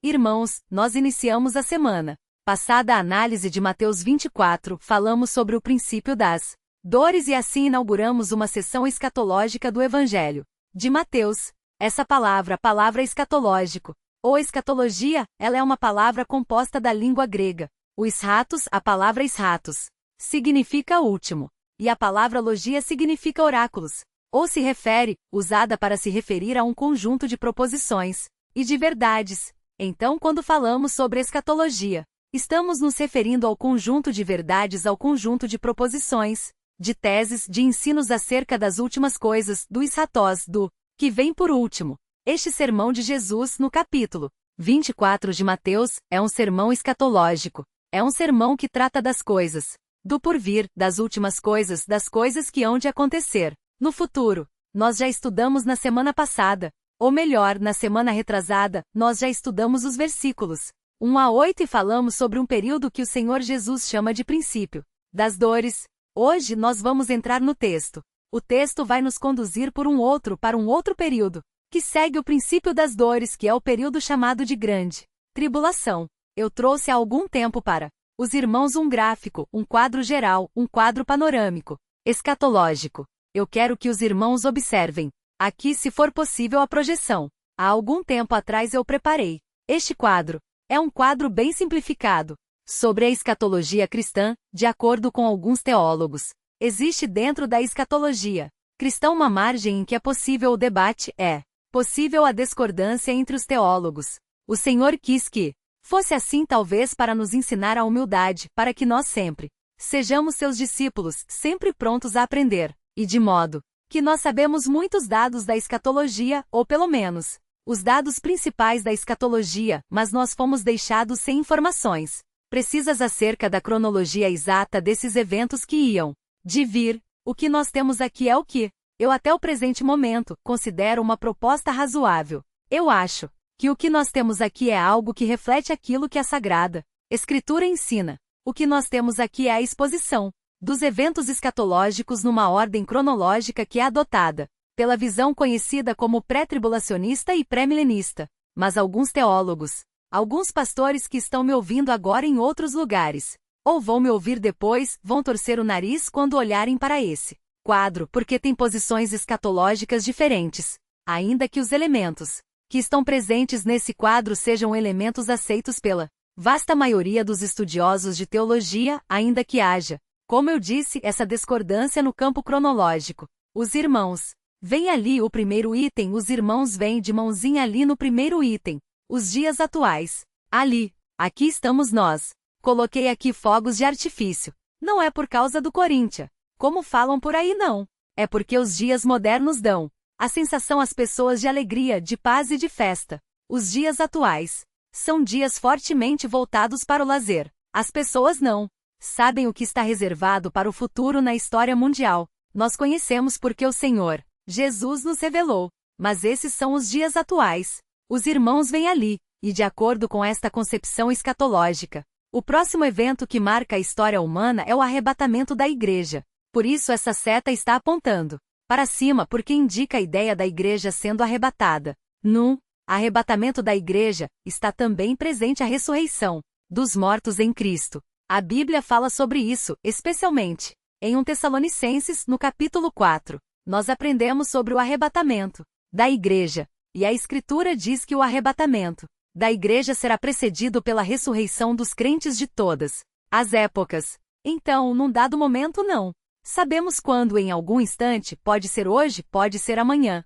Irmãos, nós iniciamos a semana passada a análise de Mateus 24, falamos sobre o princípio das dores e assim inauguramos uma sessão escatológica do Evangelho de Mateus. Essa palavra escatológico, ou escatologia, ela é uma palavra composta da língua grega. O eschatos, a palavra eschatos, significa último, e a palavra logia significa oráculos, ou se refere, usada para se referir a um conjunto de proposições e de verdades. Então, quando falamos sobre escatologia, estamos nos referindo ao conjunto de verdades, ao conjunto de proposições, de teses, de ensinos acerca das últimas coisas, do eschatos, do que vem por último. Este sermão de Jesus, no capítulo 24 de Mateus, é um sermão escatológico. É um sermão que trata das coisas do porvir, das últimas coisas, das coisas que hão de acontecer no futuro. Nós já estudamos na semana passada, ou melhor, na semana retrasada, nós já estudamos os versículos 1 a 8 e falamos sobre um período que o Senhor Jesus chama de princípio das dores. Hoje nós vamos entrar no texto. O texto vai nos conduzir para um outro período, que segue o princípio das dores, que é o período chamado de grande tribulação. Eu trouxe há algum tempo para os irmãos um gráfico, um quadro geral, um quadro panorâmico, escatológico. Eu quero que os irmãos observem aqui, se for possível, a projeção. Há algum tempo atrás eu preparei este quadro. É um quadro bem simplificado sobre a escatologia cristã, de acordo com alguns teólogos. Existe dentro da escatologia cristã uma margem em que é possível o debate, é possível a discordância entre os teólogos. O Senhor quis que fosse assim, talvez para nos ensinar a humildade, para que nós sempre sejamos seus discípulos, sempre prontos a aprender, e de modo que nós sabemos muitos dados da escatologia, ou pelo menos os dados principais da escatologia, mas nós fomos deixados sem informações precisas acerca da cronologia exata desses eventos que iam de vir. O que nós temos aqui é o que eu, até o presente momento, considero uma proposta razoável. Eu acho que o que nós temos aqui é algo que reflete aquilo que a Sagrada Escritura ensina. O que nós temos aqui é a exposição dos eventos escatológicos numa ordem cronológica que é adotada pela visão conhecida como pré-tribulacionista e pré-milenista. Mas alguns teólogos, alguns pastores que estão me ouvindo agora em outros lugares, ou vão me ouvir depois, vão torcer o nariz quando olharem para esse quadro, porque tem posições escatológicas diferentes, ainda que os elementos que estão presentes nesse quadro sejam elementos aceitos pela vasta maioria dos estudiosos de teologia, ainda que haja, como eu disse, essa discordância no campo cronológico. Os irmãos veem ali o primeiro item, os irmãos veem de mãozinha ali no primeiro item os dias atuais. Ali, aqui estamos nós. Coloquei aqui fogos de artifício. Não é por causa do Corinthians, como falam por aí, não. É porque os dias modernos dão a sensação às pessoas de alegria, de paz e de festa. Os dias atuais são dias fortemente voltados para o lazer. As pessoas não sabem o que está reservado para o futuro na história mundial. Nós conhecemos porque o Senhor Jesus nos revelou. Mas esses são os dias atuais. Os irmãos vêm ali, e de acordo com esta concepção escatológica, o próximo evento que marca a história humana é o arrebatamento da igreja. Por isso essa seta está apontando para cima, porque indica a ideia da igreja sendo arrebatada. No arrebatamento da igreja, está também presente a ressurreição dos mortos em Cristo. A Bíblia fala sobre isso, especialmente em 1 Tessalonicenses, no capítulo 4. Nós aprendemos sobre o arrebatamento da igreja, e a Escritura diz que o arrebatamento da igreja será precedido pela ressurreição dos crentes de todas as épocas. Então, num dado momento não sabemos quando, em algum instante, pode ser hoje, pode ser amanhã.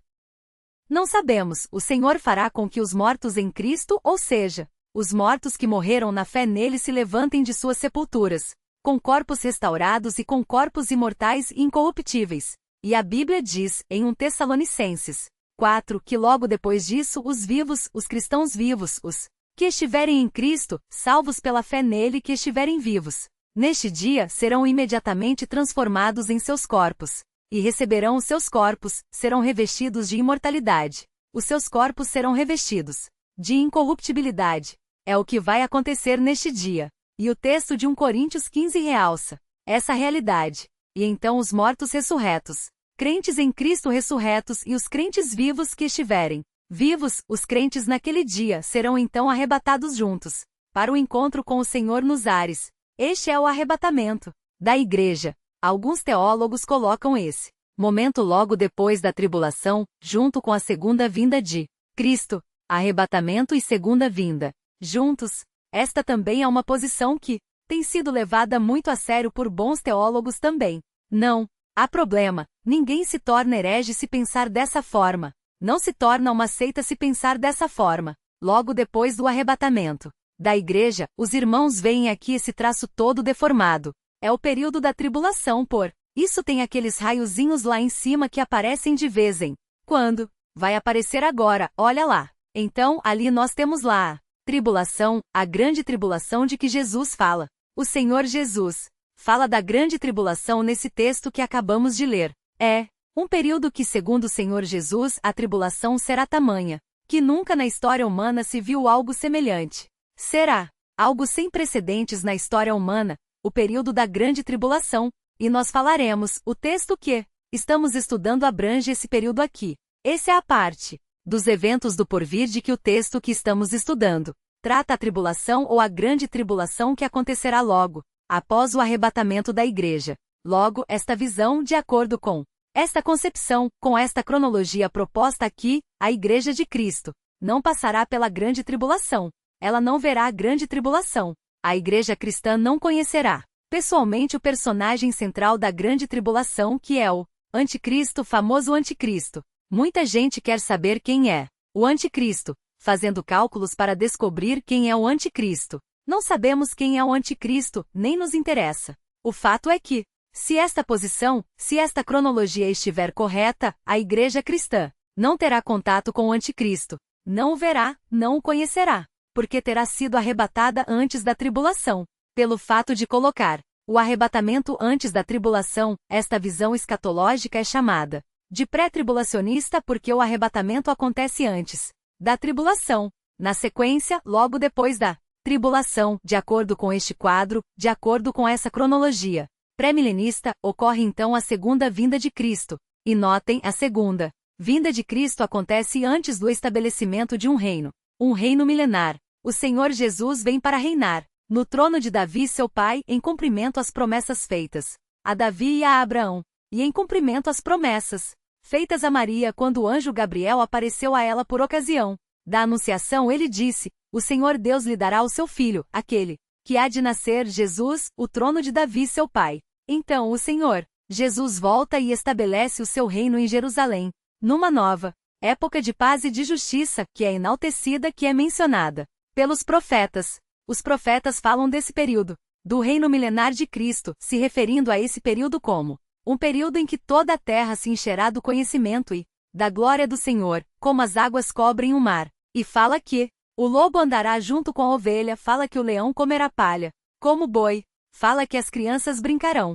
Não sabemos, o Senhor fará com que os mortos em Cristo, ou seja, os mortos que morreram na fé nele se levantem de suas sepulturas, com corpos restaurados e com corpos imortais e incorruptíveis. E a Bíblia diz, em 1 Tessalonicenses 4, que logo depois disso os vivos, os cristãos vivos, os que estiverem em Cristo, salvos pela fé nele que estiverem vivos, neste dia serão imediatamente transformados em seus corpos, e receberão os seus corpos, serão revestidos de imortalidade. Os seus corpos serão revestidos de incorruptibilidade. É o que vai acontecer neste dia. E o texto de 1 Coríntios 15 realça essa realidade. E então os mortos ressurretos, crentes em Cristo ressurretos e os crentes vivos que estiverem Vivos, os crentes naquele dia serão então arrebatados juntos, para o encontro com o Senhor nos ares. Este é o arrebatamento da igreja. Alguns teólogos colocam esse momento logo depois da tribulação, junto com a segunda vinda de Cristo. Arrebatamento e segunda vinda juntos. Esta também é uma posição que tem sido levada muito a sério por bons teólogos também. Não há problema, ninguém se torna herege se pensar dessa forma. Não se torna uma seita se pensar dessa forma. Logo depois do arrebatamento da igreja, os irmãos veem aqui esse traço todo deformado. É o período da tribulação por isso tem aqueles raiozinhos lá em cima que aparecem de vez em quando. Vai aparecer agora, olha lá. Então, ali nós temos lá a tribulação, a grande tribulação de que Jesus fala. O Senhor Jesus fala da grande tribulação nesse texto que acabamos de ler. É um período que, segundo o Senhor Jesus, a tribulação será tamanha, que nunca na história humana se viu algo semelhante. Será algo sem precedentes na história humana, o período da grande tribulação, e nós falaremos, o texto que estamos estudando abrange esse período aqui. Essa é a parte dos eventos do porvir de que o texto que estamos estudando trata a tribulação ou a grande tribulação que acontecerá logo após o arrebatamento da igreja. Logo, esta visão, de acordo com esta concepção, com esta cronologia proposta aqui, a igreja de Cristo não passará pela grande tribulação. Ela não verá a grande tribulação. A igreja cristã não conhecerá pessoalmente o personagem central da grande tribulação, que é o anticristo, famoso anticristo. Muita gente quer saber quem é o anticristo, fazendo cálculos para descobrir quem é o anticristo. Não sabemos quem é o anticristo, nem nos interessa. O fato é que, se esta posição, se esta cronologia estiver correta, a igreja cristã não terá contato com o anticristo. Não o verá, não o conhecerá, porque terá sido arrebatada antes da tribulação. Pelo fato de colocar o arrebatamento antes da tribulação, esta visão escatológica é chamada de pré-tribulacionista porque o arrebatamento acontece antes da tribulação. Na sequência, logo depois da tribulação, de acordo com este quadro, de acordo com essa cronologia pré-milenista, ocorre então a segunda vinda de Cristo. E notem, a segunda vinda de Cristo acontece antes do estabelecimento de um reino milenar. O Senhor Jesus vem para reinar no trono de Davi seu pai, em cumprimento às promessas feitas a Davi e a Abraão, e em cumprimento às promessas feitas a Maria quando o anjo Gabriel apareceu a ela por ocasião da anunciação. Ele disse: o Senhor Deus lhe dará o seu filho, aquele que há de nascer, Jesus, o trono de Davi seu pai. Então o Senhor Jesus volta e estabelece o seu reino em Jerusalém, numa nova época de paz e de justiça, que é enaltecida, que é mencionada pelos profetas. Os profetas falam desse período do reino milenar de Cristo, se referindo a esse período como um período em que toda a terra se encherá do conhecimento e da glória do Senhor, como as águas cobrem o mar. E fala que o lobo andará junto com a ovelha, fala que o leão comerá palha, como o boi, fala que as crianças brincarão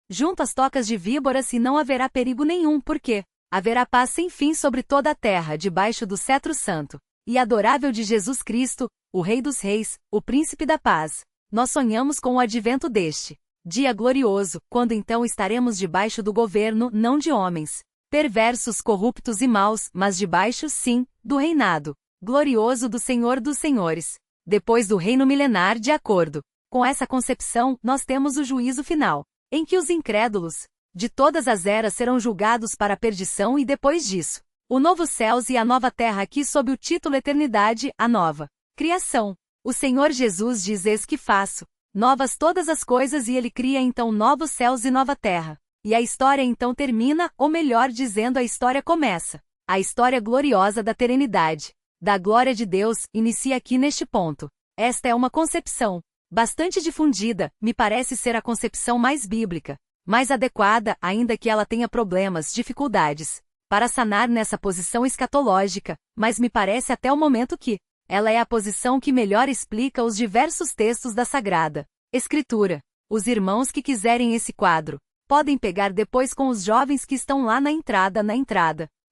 junto às tocas de víboras e não haverá perigo nenhum, porque haverá paz sem fim sobre toda a terra, debaixo do cetro santo e adorável de Jesus Cristo, o Rei dos Reis, o Príncipe da Paz. Nós sonhamos com o advento deste dia glorioso, quando então estaremos debaixo do governo não de homens perversos, corruptos e maus, mas debaixo, sim, do reinado glorioso do Senhor dos Senhores. Depois do reino milenar, de acordo com essa concepção, nós temos o juízo final, em que os incrédulos de todas as eras serão julgados para a perdição, e depois disso, o novo céus e a nova terra, aqui sob o título Eternidade, a nova criação. O Senhor Jesus diz: eis que faço novas todas as coisas, e ele cria então novos céus e nova terra. E a história então termina, ou melhor dizendo, a história começa. A história gloriosa da eternidade, da glória de Deus, inicia aqui neste ponto. Esta é uma concepção bastante difundida, me parece ser a concepção mais bíblica, mais adequada, ainda que ela tenha problemas, dificuldades para sanar nessa posição escatológica, mas me parece até o momento que ela é a posição que melhor explica os diversos textos da Sagrada Escritura. Os irmãos que quiserem esse quadro podem pegar depois com os jovens que estão lá na entrada.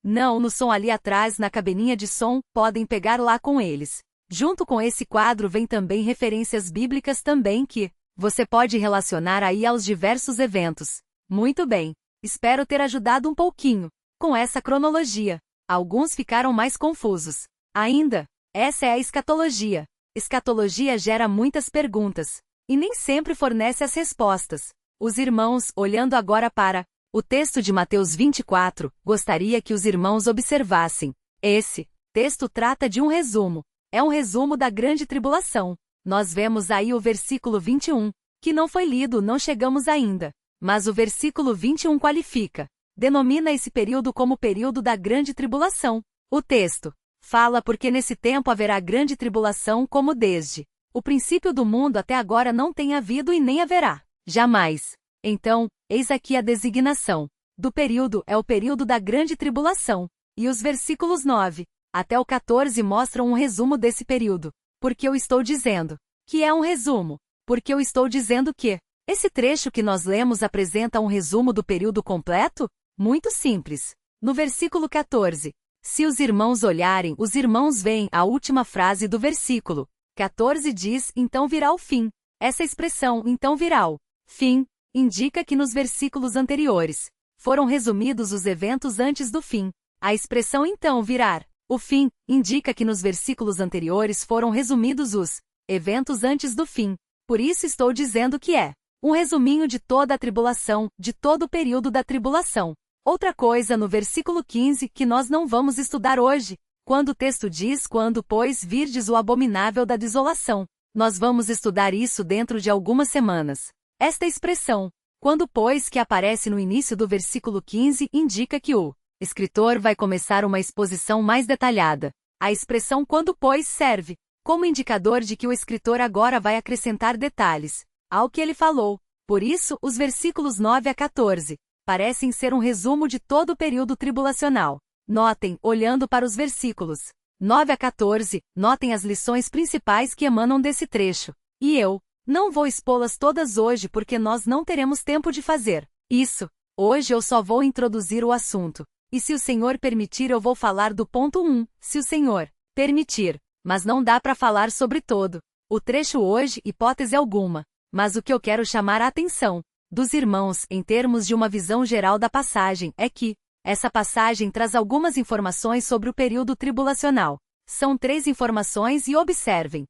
Não, no som ali atrás, na cabininha de som, podem pegar lá com eles. Junto com esse quadro vem também referências bíblicas também que você pode relacionar aí aos diversos eventos. Muito bem. Espero ter ajudado um pouquinho com essa cronologia. Alguns ficaram mais confusos. Ainda, essa é a escatologia. Escatologia gera muitas perguntas, e nem sempre fornece as respostas. Os irmãos, olhando agora para o texto de Mateus 24, gostaria que os irmãos observassem. Esse texto trata de um resumo. É um resumo da grande tribulação. Nós vemos aí o versículo 21, que não foi lido, não chegamos ainda. Mas o versículo 21 qualifica, denomina esse período como período da grande tribulação. O texto fala porque nesse tempo haverá grande tribulação como desde o princípio do mundo até agora não tem havido e nem haverá. Jamais. Então, eis aqui a designação do período é o período da grande tribulação. E os versículos 9 até o 14 mostram um resumo desse período. Porque eu estou dizendo que é um resumo. Porque eu estou dizendo que esse trecho que nós lemos apresenta um resumo do período completo? Muito simples. No versículo 14, se os irmãos olharem, os irmãos veem a última frase do versículo 14 diz, então virá o fim. Essa expressão, então virá o fim, indica que nos versículos anteriores foram resumidos os eventos antes do fim. A expressão então virá o fim indica que nos versículos anteriores foram resumidos os eventos antes do fim. Por isso estou dizendo que é um resuminho de toda a tribulação, de todo o período da tribulação. Outra coisa no versículo 15 que nós não vamos estudar hoje, quando o texto diz, quando, pois, virdes o abominável da desolação. Nós vamos estudar isso dentro de algumas semanas. Esta expressão, quando, pois, que aparece no início do versículo 15, indica que o escritor vai começar uma exposição mais detalhada. A expressão quando, pois, serve como indicador de que o escritor agora vai acrescentar detalhes ao que ele falou. Por isso, os versículos 9 a 14 parecem ser um resumo de todo o período tribulacional. Notem, olhando para os versículos 9 a 14, notem as lições principais que emanam desse trecho. E eu não vou expô-las todas hoje porque nós não teremos tempo de fazer isso. Hoje eu só vou introduzir o assunto. E se o Senhor permitir eu vou falar do ponto 1, se o Senhor permitir. Mas não dá para falar sobre todo o trecho hoje, hipótese alguma. Mas o que eu quero chamar a atenção dos irmãos, em termos de uma visão geral da passagem, é que essa passagem traz algumas informações sobre o período tribulacional. São 3 informações e observem.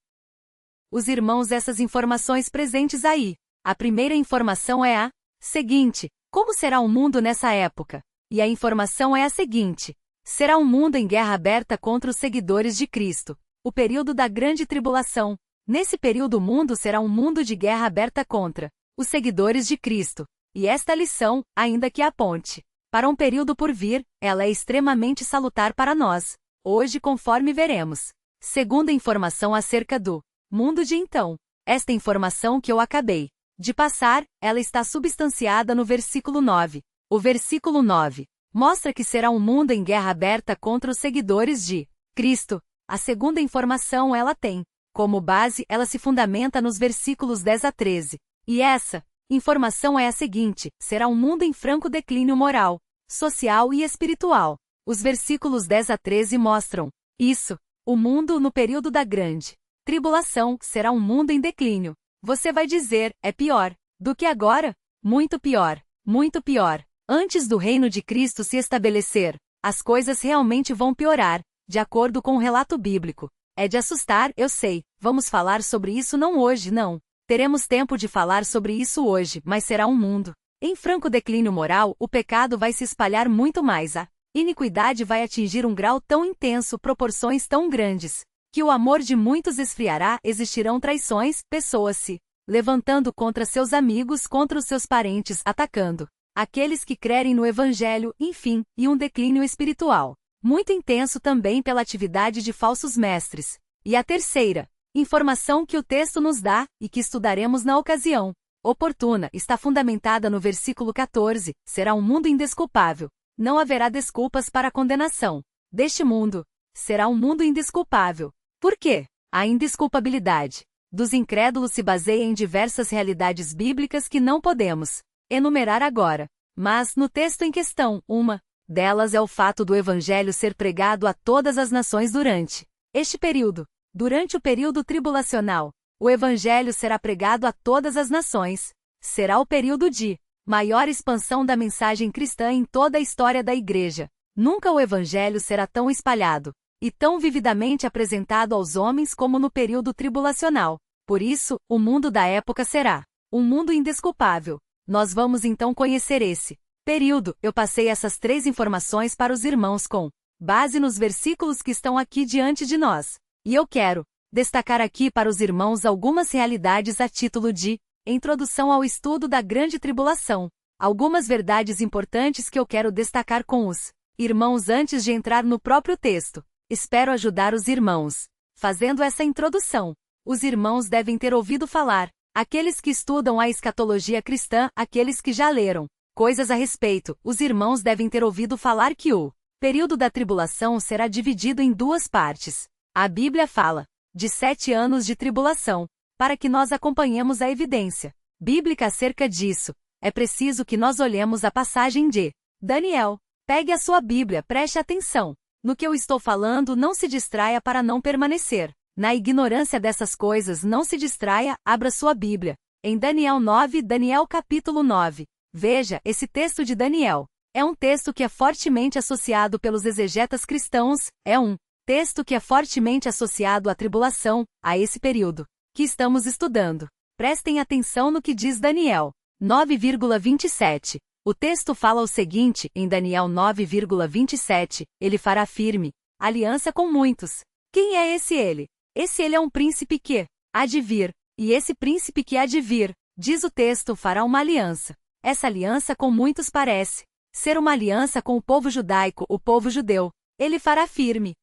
Os irmãos essas informações presentes aí. A primeira informação é a seguinte: como será o mundo nessa época? E a informação é a seguinte: será um mundo em guerra aberta contra os seguidores de Cristo. O período da grande tribulação. Nesse período o mundo será um mundo de guerra aberta contra os seguidores de Cristo. E esta lição, ainda que aponte para um período por vir, ela é extremamente salutar para nós, hoje conforme veremos. Segunda informação acerca do mundo de então. Esta informação que eu acabei de passar, ela está substanciada no versículo 9. O versículo 9 mostra que será um mundo em guerra aberta contra os seguidores de Cristo. A segunda informação ela tem como base, ela se fundamenta nos versículos 10 a 13. E essa informação é a seguinte: será um mundo em franco declínio moral, social e espiritual. Os versículos 10 a 13 mostram isso. O mundo no período da grande tribulação será um mundo em declínio. Você vai dizer, é pior do que agora? Muito pior, muito pior. Antes do reino de Cristo se estabelecer, as coisas realmente vão piorar, de acordo com o relato bíblico. É de assustar, eu sei. Vamos falar sobre isso não hoje, não. Teremos tempo de falar sobre isso hoje, mas será um mundo em franco declínio moral. O pecado vai se espalhar muito mais. A iniquidade vai atingir um grau tão intenso, proporções tão grandes, que o amor de muitos esfriará. Existirão traições, pessoas se levantando contra seus amigos, contra os seus parentes, atacando aqueles que crerem no Evangelho, enfim, e um declínio espiritual muito intenso também pela atividade de falsos mestres. E a terceira informação que o texto nos dá, e que estudaremos na ocasião oportuna, está fundamentada no versículo 14, será um mundo indesculpável. Não haverá desculpas para a condenação deste mundo. Será um mundo indesculpável. Por quê? A indesculpabilidade dos incrédulos se baseia em diversas realidades bíblicas que não podemos enumerar agora. Mas, no texto em questão, uma delas é o fato do Evangelho ser pregado a todas as nações durante este período. Durante o período tribulacional, o Evangelho será pregado a todas as nações. Será o período de maior expansão da mensagem cristã em toda a história da Igreja. Nunca o evangelho será tão espalhado e tão vividamente apresentado aos homens como no período tribulacional. Por isso, o mundo da época será um mundo indesculpável. Nós vamos então conhecer esse período. Eu passei essas 3 informações para os irmãos com base nos versículos que estão aqui diante de nós. E eu quero destacar aqui para os irmãos algumas realidades a título de introdução ao estudo da grande tribulação. Algumas verdades importantes que eu quero destacar com os irmãos antes de entrar no próprio texto. Espero ajudar os irmãos fazendo essa introdução. Os irmãos devem ter ouvido falar, aqueles que estudam a escatologia cristã, aqueles que já leram coisas a respeito, os irmãos devem ter ouvido falar que o período da tribulação será dividido em 2 partes. A Bíblia fala de 7 anos de tribulação, para que nós acompanhemos a evidência bíblica acerca disso. É preciso que nós olhemos a passagem de Daniel. Pegue a sua Bíblia, preste atenção no que eu estou falando, não se distraia para não permanecer na ignorância dessas coisas, não se distraia, abra sua Bíblia. Em Daniel 9, Daniel capítulo 9. Veja, esse texto de Daniel é um texto que é fortemente associado pelos exegetas cristãos, é um texto que é fortemente associado à tribulação, a esse período que estamos estudando. Prestem atenção no que diz Daniel 9,27. O texto fala o seguinte, em Daniel 9,27, ele fará firme aliança com muitos. Quem é esse ele? Esse ele é um príncipe que há de vir, e esse príncipe que há de vir, diz o texto, fará uma aliança. Essa aliança com muitos parece ser uma aliança com o povo judaico, o povo judeu. Ele fará firme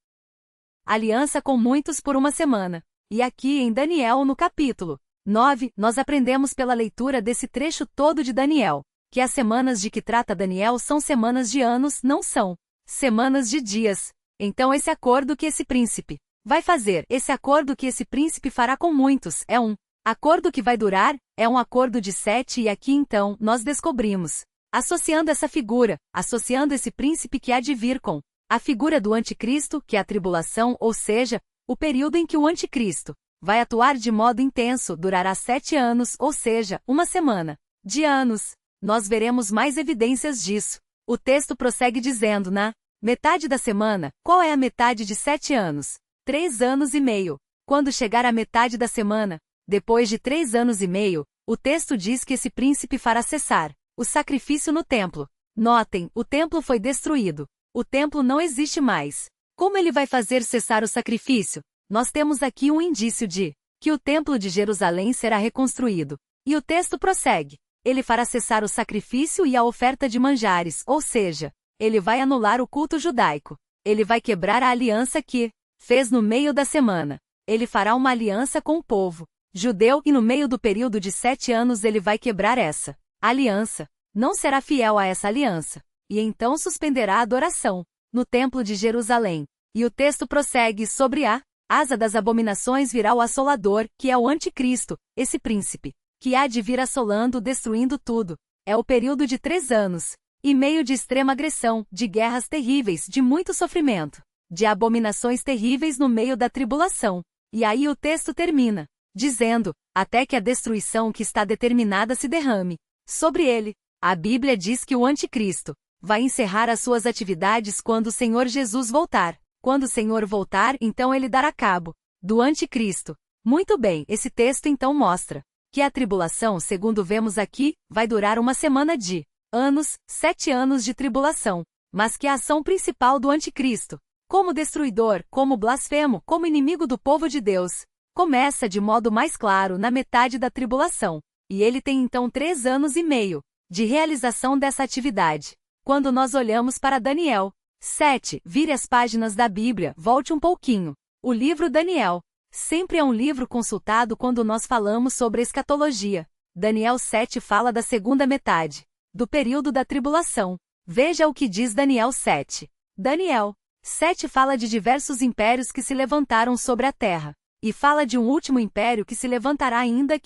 aliança com muitos por uma semana. E aqui em Daniel, no capítulo 9, nós aprendemos pela leitura desse trecho todo de Daniel que as semanas de que trata Daniel são semanas de anos, não são semanas de dias. Então esse acordo que esse príncipe vai fazer, esse acordo que esse príncipe fará com muitos, é um acordo que vai durar, é um acordo de 7 e aqui então nós descobrimos, associando essa figura, associando esse príncipe que há de vir com a figura do anticristo, que é a tribulação, ou seja, o período em que o anticristo vai atuar de modo intenso, durará 7 anos, ou seja, uma semana de anos. Nós veremos mais evidências disso. O texto prossegue dizendo, na metade da semana, qual é a metade de 7 anos? 3 anos e meio. Quando chegar à metade da semana, depois de 3 anos e meio, o texto diz que esse príncipe fará cessar o sacrifício no templo. Notem, o templo foi destruído. O templo não existe mais. Como ele vai fazer cessar o sacrifício? Nós temos aqui um indício de que o templo de Jerusalém será reconstruído. E o texto prossegue. Ele fará cessar o sacrifício e a oferta de manjares, ou seja, ele vai anular o culto judaico. Ele vai quebrar a aliança que fez no meio da semana. Ele fará uma aliança com o povo judeu e no meio do período de 7 anos ele vai quebrar essa aliança. Não será fiel a essa aliança. E então suspenderá a adoração no templo de Jerusalém. E o texto prossegue sobre a asa das abominações virá o assolador, que é o anticristo, esse príncipe que há de vir assolando, destruindo tudo. É o período de 3 anos e meio de extrema agressão, de guerras terríveis, de muito sofrimento, de abominações terríveis no meio da tribulação. E aí o texto termina, dizendo, até que a destruição que está determinada se derrame sobre ele. A Bíblia diz que o anticristo vai encerrar as suas atividades quando o Senhor Jesus voltar. Quando o Senhor voltar, então ele dará cabo do anticristo. Muito bem, esse texto então mostra que a tribulação, segundo vemos aqui, vai durar uma semana de anos, 7 anos de tribulação, mas que a ação principal do anticristo, como destruidor, como blasfemo, como inimigo do povo de Deus, começa de modo mais claro na metade da tribulação, e ele tem então 3 anos e meio de realização dessa atividade. Quando nós olhamos para Daniel 7, vire as páginas da Bíblia, volte um pouquinho. O livro Daniel sempre é um livro consultado quando nós falamos sobre escatologia. Daniel 7 fala da segunda metade do período da tribulação. Veja o que diz Daniel 7. Daniel 7 fala de diversos impérios que se levantaram sobre a terra, e fala de um último império que se levantará ainda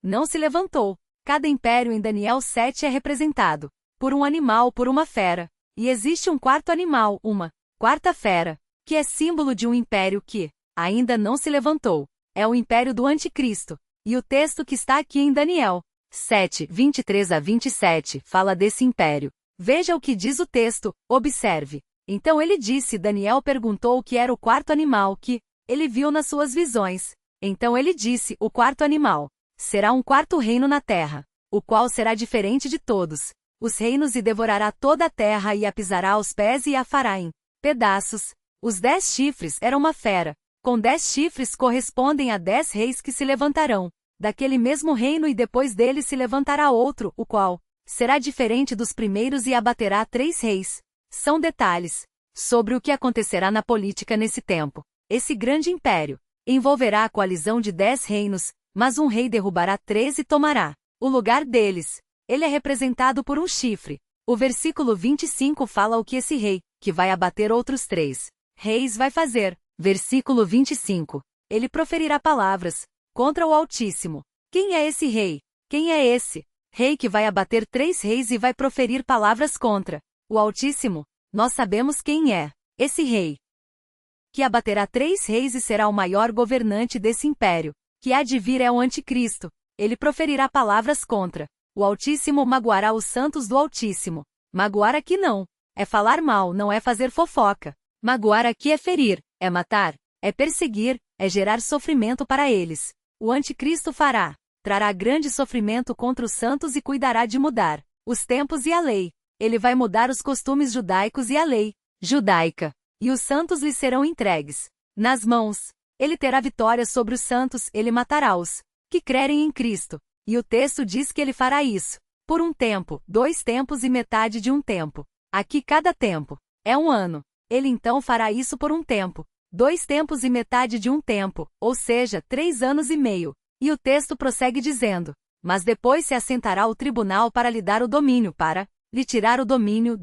não se levantou. Cada império em Daniel 7 é representado por um animal, por uma fera, e existe um quarto animal, uma quarta fera, que é símbolo de um império que ainda não se levantou. É o império do anticristo. E o texto que está aqui em Daniel 7, 23 a 27, fala desse império. Veja o que diz o texto, observe. Então ele disse, Daniel perguntou o que era o quarto animal que ele viu nas suas visões. Então ele disse, o quarto animal será um quarto reino na terra, o qual será diferente de todos os reinos e devorará toda a terra e a pisará aos pés e a fará em pedaços. Os 10 chifres eram uma fera. Com 10 chifres correspondem a 10 reis que se levantarão daquele mesmo reino e depois dele se levantará outro, o qual será diferente dos primeiros e abaterá 3 reis. São detalhes sobre o que acontecerá na política nesse tempo. Esse grande império envolverá a coalizão de 10 reinos, mas um rei derrubará 3 e tomará o lugar deles. Ele é representado por um chifre. O versículo 25 fala o que esse rei, que vai abater outros 3 reis, vai fazer. Versículo 25. Ele proferirá palavras contra o Altíssimo. Quem é esse rei? Quem é esse rei que vai abater 3 reis e vai proferir palavras contra o Altíssimo? Nós sabemos quem é esse rei que abaterá 3 reis e será o maior governante desse império, que há de vir é o Anticristo. Ele proferirá palavras contra o Altíssimo, magoará os santos do Altíssimo. Magoar aqui não é falar mal, não é fazer fofoca. Magoar aqui é ferir, é matar, é perseguir, é gerar sofrimento para eles. O Anticristo trará grande sofrimento contra os santos e cuidará de mudar os tempos e a lei. Ele vai mudar os costumes judaicos e a lei judaica. E os santos lhe serão entregues nas mãos. Ele terá vitória sobre os santos, ele matará os que crerem em Cristo. E o texto diz que ele fará isso por um tempo, 2 tempos e metade de um tempo. Aqui cada tempo é um ano. Ele então fará isso por um tempo, 2 tempos e metade de um tempo, ou seja, 3 anos e meio. E o texto prossegue dizendo: mas depois se assentará o tribunal para lhe dar o domínio, para lhe tirar o domínio,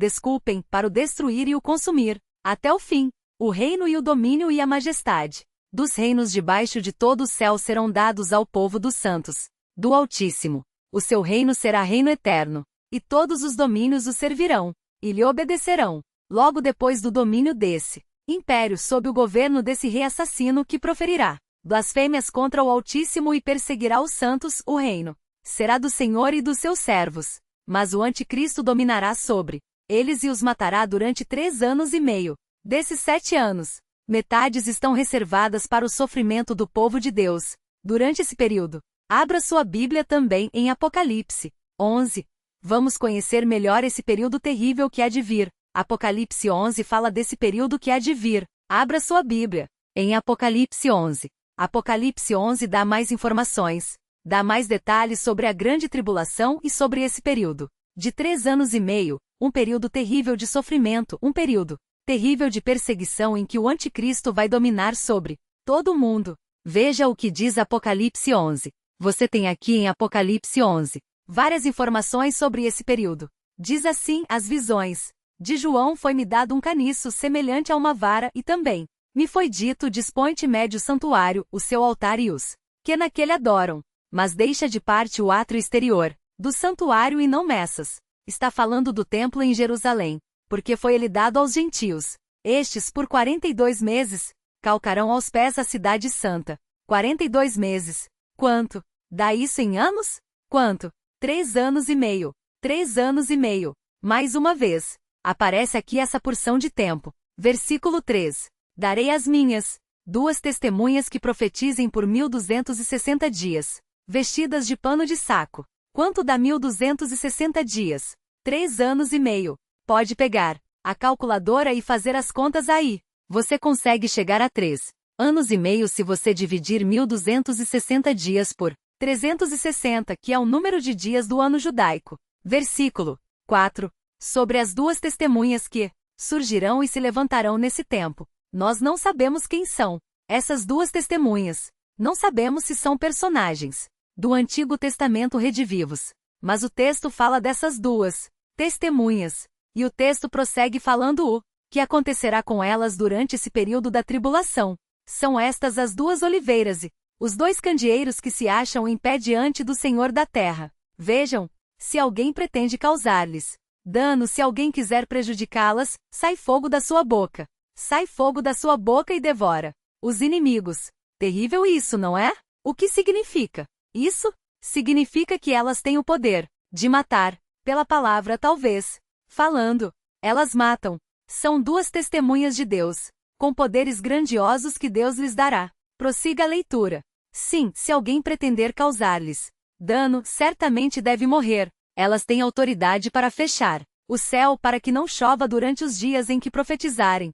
para o destruir e o consumir, até o fim. O reino e o domínio e a majestade dos reinos debaixo de todo o céu serão dados ao povo dos santos do Altíssimo. O seu reino será reino eterno, e todos os domínios o servirão e lhe obedecerão. Logo depois do domínio desse império sob o governo desse rei assassino que proferirá blasfêmias contra o Altíssimo e perseguirá os santos, o reino será do Senhor e dos seus servos. Mas o Anticristo dominará sobre eles e os matará durante 3 anos e meio. Desses 7 anos, metades estão reservadas para o sofrimento do povo de Deus. Durante esse período, abra sua Bíblia também em Apocalipse 11. Vamos conhecer melhor esse período terrível que há de vir. Apocalipse 11 fala desse período que há de vir. Abra sua Bíblia em Apocalipse 11. Apocalipse 11 dá mais informações, dá mais detalhes sobre a grande tribulação e sobre esse período de 3 anos e meio, um período terrível de sofrimento, um período terrível de perseguição em que o Anticristo vai dominar sobre todo o mundo. Veja o que diz Apocalipse 11. Você tem aqui em Apocalipse 11 várias informações sobre esse período. Diz assim: as visões de João foi-me dado um caniço semelhante a uma vara e também me foi dito: dispõe-te mede o santuário, o seu altar e os que naquele adoram, mas deixa de parte o átrio exterior do santuário e não meças. Está falando do templo em Jerusalém, porque foi ele dado aos gentios. Estes por 42 meses calcarão aos pés a cidade santa. 42 meses. Quanto? Dá isso em anos? Quanto? 3 anos e meio. 3 anos e meio. Mais uma vez, aparece aqui essa porção de tempo. Versículo 3. Darei as minhas 2 testemunhas que profetizem por 1260 dias, vestidas de pano de saco. Quanto dá 1260 dias? 3 anos e meio. Pode pegar a calculadora e fazer as contas aí. Você consegue chegar a 3 anos e meio se você dividir 1260 dias por 360, que é o número de dias do ano judaico. Versículo 4. Sobre as 2 testemunhas que surgirão e se levantarão nesse tempo. Nós não sabemos quem são essas 2 testemunhas. Não sabemos se são personagens do Antigo Testamento redivivos. Mas o texto fala dessas 2 testemunhas. E o texto prossegue falando o que acontecerá com elas durante esse período da tribulação. São estas as 2 oliveiras e os 2 candeeiros que se acham em pé diante do Senhor da terra. Vejam, se alguém pretende causar-lhes dano, se alguém quiser prejudicá-las, sai fogo da sua boca. Sai fogo da sua boca e devora os inimigos. Terrível isso, não é? O que significa? Isso significa que elas têm o poder de matar, pela palavra talvez. falando. Elas matam. São duas testemunhas de Deus, com poderes grandiosos que Deus lhes dará. Prossiga a leitura. Sim, se alguém pretender causar-lhes dano, certamente deve morrer. Elas têm autoridade para fechar o céu para que não chova durante os dias em que profetizarem.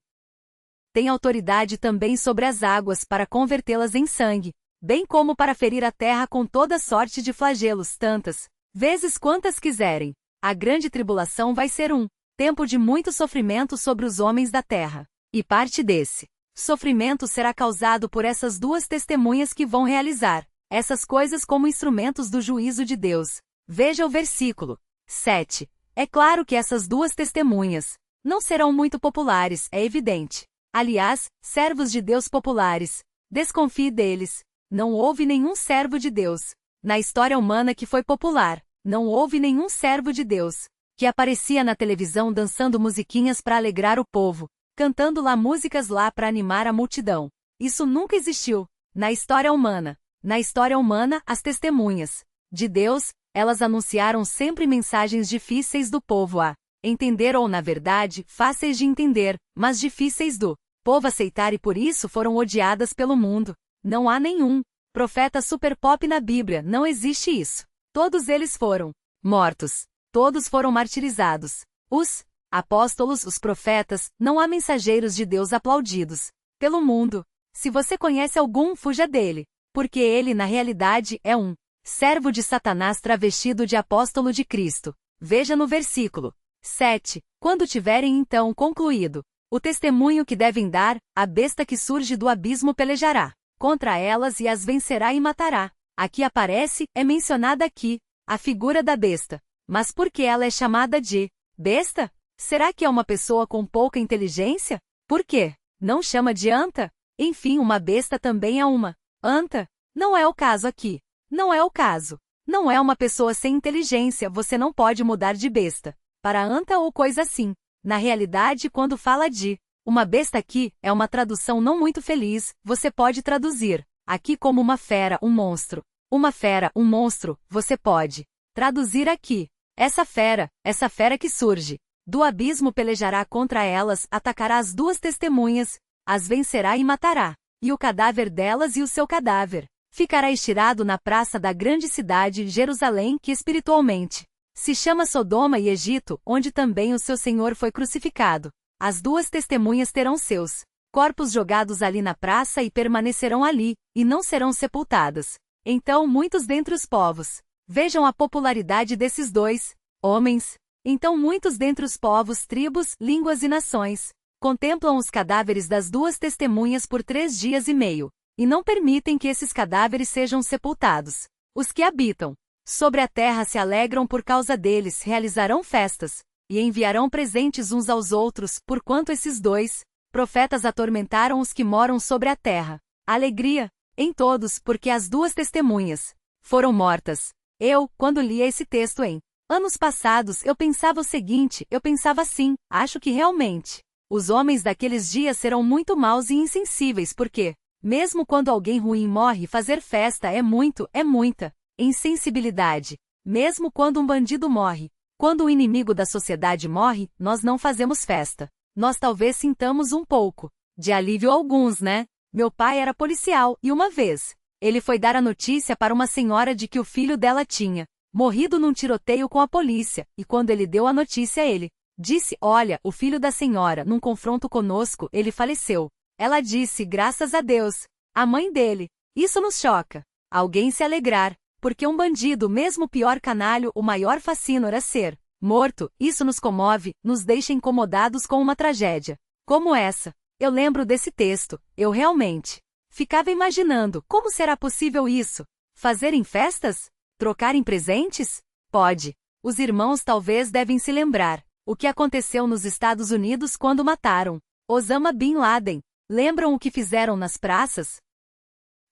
Tem autoridade também sobre as águas para convertê-las em sangue, bem como para ferir a terra com toda sorte de flagelos, tantas vezes quantas quiserem. A grande tribulação vai ser um tempo de muito sofrimento sobre os homens da terra, e parte desse sofrimento será causado por essas duas testemunhas que vão realizar essas coisas como instrumentos do juízo de Deus. Veja o versículo 7. É claro que essas duas testemunhas não serão muito populares, é evidente. Aliás, servos de Deus populares, desconfie deles. Não houve nenhum servo de Deus na história humana que foi popular. Não houve nenhum servo de Deus que aparecia na televisão dançando musiquinhas para alegrar o povo, cantando lá músicas lá para animar a multidão. Isso nunca existiu na história humana. Na história humana, as testemunhas de Deus, elas anunciaram sempre mensagens difíceis do povo a entender ou, na verdade, fáceis de entender, mas difíceis do povo aceitar e por isso foram odiadas pelo mundo. Não há nenhum profeta super pop na Bíblia, não existe isso. Todos eles foram mortos. Todos foram martirizados. Os apóstolos, os profetas, não há mensageiros de Deus aplaudidos pelo mundo. Se você conhece algum, fuja dele, porque ele, na realidade, é um servo de Satanás travestido de apóstolo de Cristo. Veja no versículo 7. Quando tiverem então concluído o testemunho que devem dar, a besta que surge do abismo pelejará contra elas e as vencerá e matará. Aqui aparece, é mencionada aqui, a figura da besta. Mas por que ela é chamada de besta? Será que é uma pessoa com pouca inteligência? Por quê? Não chama de anta? Enfim, uma besta também é uma anta. Não é o caso aqui. Não é o caso. Não é uma pessoa sem inteligência, você não pode mudar de besta para anta ou coisa assim. Na realidade, quando fala de uma besta aqui, é uma tradução não muito feliz, você pode traduzir aqui como uma fera, um monstro. Uma fera, um monstro, você pode traduzir aqui. Essa fera que surge do abismo pelejará contra elas, atacará as duas testemunhas, as vencerá e matará. E o cadáver delas e o seu cadáver ficará estirado na praça da grande cidade, Jerusalém, que espiritualmente se chama Sodoma e Egito, onde também o seu Senhor foi crucificado. As duas testemunhas terão seus corpos jogados ali na praça e permanecerão ali, e não serão sepultadas. Então muitos dentre os povos vejam a popularidade desses dois homens. Então muitos dentre os povos, tribos, línguas e nações contemplam os cadáveres das duas testemunhas por 3 dias e meio, e não permitem que esses cadáveres sejam sepultados. Os que habitam sobre a terra se alegram por causa deles, realizarão festas, e enviarão presentes uns aos outros, porquanto esses dois profetas atormentaram os que moram sobre a terra. Alegria em todos, porque as duas testemunhas foram mortas. Eu, quando lia esse texto em anos passados, eu pensava o seguinte, eu pensava assim, acho que realmente os homens daqueles dias serão muito maus e insensíveis porque, mesmo quando alguém ruim morre, fazer festa é muita insensibilidade. Mesmo quando um bandido morre, quando o inimigo da sociedade morre, nós não fazemos festa. Nós talvez sintamos um pouco de alívio alguns, né? Meu pai era policial, e uma vez ele foi dar a notícia para uma senhora de que o filho dela tinha morrido num tiroteio com a polícia, e quando ele deu a notícia ele disse, olha, o filho da senhora, num confronto conosco, ele faleceu. Ela disse, graças a Deus. A mãe dele. Isso nos choca. Alguém se alegrar, porque um bandido, mesmo o pior canalho, o maior fascínio era ser morto, isso nos comove, nos deixa incomodados com uma tragédia como essa. Eu lembro desse texto, eu realmente ficava imaginando, como será possível isso? Fazerem festas? Trocarem presentes? Pode. Os irmãos talvez devem se lembrar o que aconteceu nos Estados Unidos quando mataram Osama Bin Laden. Lembram o que fizeram nas praças?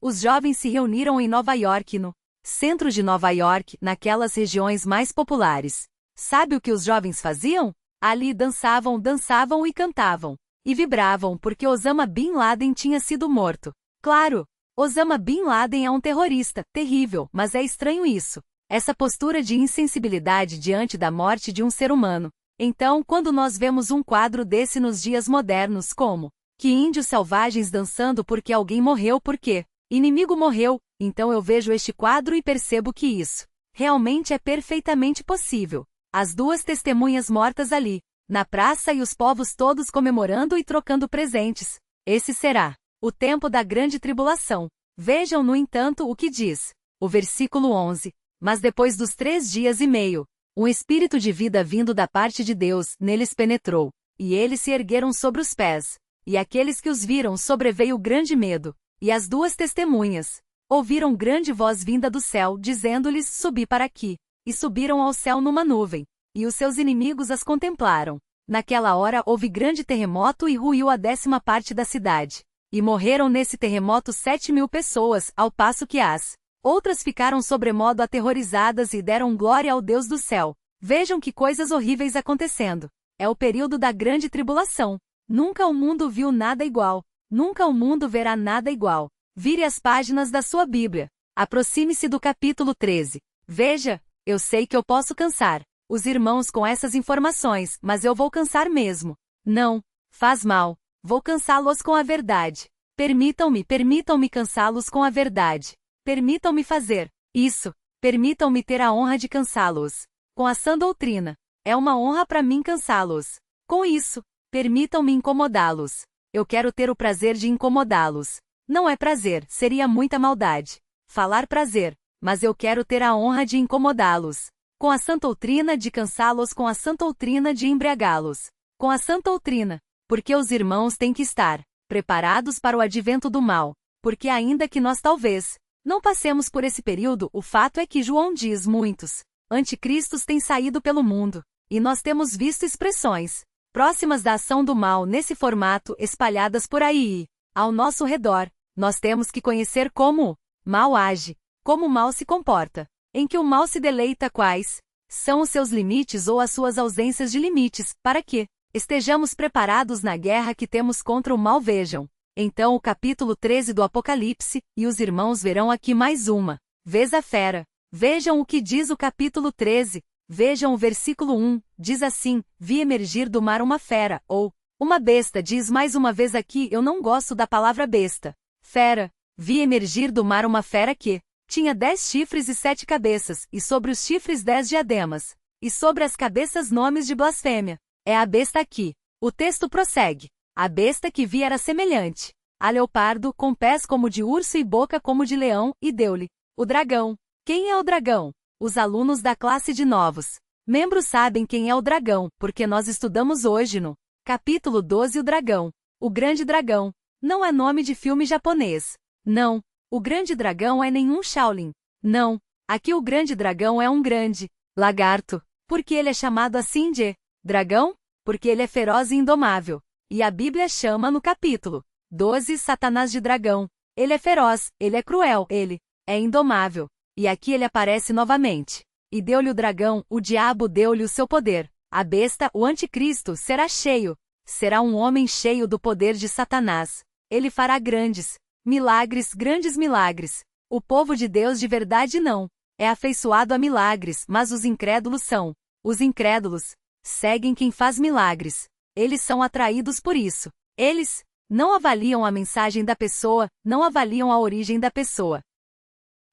Os jovens se reuniram em Nova York, no centro de Nova York, naquelas regiões mais populares. Sabe o que os jovens faziam? Ali dançavam e cantavam. E vibravam porque Osama Bin Laden tinha sido morto. Claro, Osama Bin Laden é um terrorista, terrível, mas é estranho isso. Essa postura de insensibilidade diante da morte de um ser humano. Então, quando nós vemos um quadro desse nos dias modernos como que índios selvagens dançando porque alguém morreu porque inimigo morreu, então eu vejo este quadro e percebo que isso realmente é perfeitamente possível. As duas testemunhas mortas ali, na praça e os povos todos comemorando e trocando presentes. Esse será o tempo da grande tribulação. Vejam, no entanto, o que diz o versículo 11. Mas depois dos 3 dias e meio, um espírito de vida vindo da parte de Deus neles penetrou, e eles se ergueram sobre os pés. E aqueles que os viram sobreveio grande medo, e as duas testemunhas ouviram grande voz vinda do céu, dizendo-lhes: subi para aqui. E subiram ao céu numa nuvem, e os seus inimigos as contemplaram. Naquela hora houve grande terremoto e ruiu a 10ª parte da cidade. E morreram nesse terremoto 7.000 pessoas, ao passo que as outras ficaram sobremodo aterrorizadas e deram glória ao Deus do céu. Vejam que coisas horríveis acontecendo. É o período da grande tribulação. Nunca o mundo viu nada igual. Nunca o mundo verá nada igual. Vire as páginas da sua Bíblia. Aproxime-se do capítulo 13. Veja, eu sei que eu posso cansar os irmãos com essas informações, mas eu vou cansar mesmo. Não, faz mal. Vou cansá-los com a verdade. Permitam-me cansá-los com a verdade. Permitam-me fazer isso. Permitam-me ter a honra de cansá-los com a sã doutrina. É uma honra para mim cansá-los com isso. Permitam-me incomodá-los. Eu quero ter o prazer de incomodá-los. Não é prazer, seria muita maldade falar prazer, mas eu quero ter a honra de incomodá-los com a sã doutrina, de cansá-los com a sã doutrina, de embriagá-los com a sã doutrina, porque os irmãos têm que estar preparados para o advento do mal, porque ainda que nós talvez não passemos por esse período, o fato é que João diz muitos anticristos têm saído pelo mundo, e nós temos visto expressões próximas da ação do mal nesse formato espalhadas por aí e ao nosso redor. Nós temos que conhecer como o mal age, como o mal se comporta, em que o mal se deleita, quais são os seus limites ou as suas ausências de limites, para que estejamos preparados na guerra que temos contra o mal. Vejam, então, o capítulo 13 do Apocalipse, e os irmãos verão aqui mais uma vez a fera. Vejam o que diz o capítulo 13, vejam o versículo 1, diz assim: vi emergir do mar uma fera, ou uma besta. Diz mais uma vez aqui, eu não gosto da palavra besta. Fera. Vi emergir do mar uma fera que tinha 10 chifres e 7 cabeças, e sobre os chifres 10 diademas, e sobre as cabeças nomes de blasfêmia. É a besta aqui. O texto prossegue. A besta que vi era semelhante a leopardo, com pés como de urso e boca como de leão, e deu-lhe o dragão. Quem é o dragão? Os alunos da classe de novos membros sabem quem é o dragão, porque nós estudamos hoje no capítulo 12 o dragão. O grande dragão. Não é nome de filme japonês. Não. O grande dragão é nenhum Shaolin. Não. Aqui o grande dragão é um grande lagarto. Porque ele é chamado assim de dragão? Porque ele é feroz e indomável. E a Bíblia chama no capítulo 12 Satanás de dragão. Ele é feroz, ele é cruel, ele é indomável. E aqui ele aparece novamente. E deu-lhe o dragão, o diabo deu-lhe o seu poder. A besta, o anticristo, será cheio. Será um homem cheio do poder de Satanás. Ele fará grandes milagres. O povo de Deus de verdade não é afeiçoado a milagres, mas os incrédulos são. Os incrédulos seguem quem faz milagres. Eles são atraídos por isso. Eles não avaliam a mensagem da pessoa, não avaliam a origem da pessoa.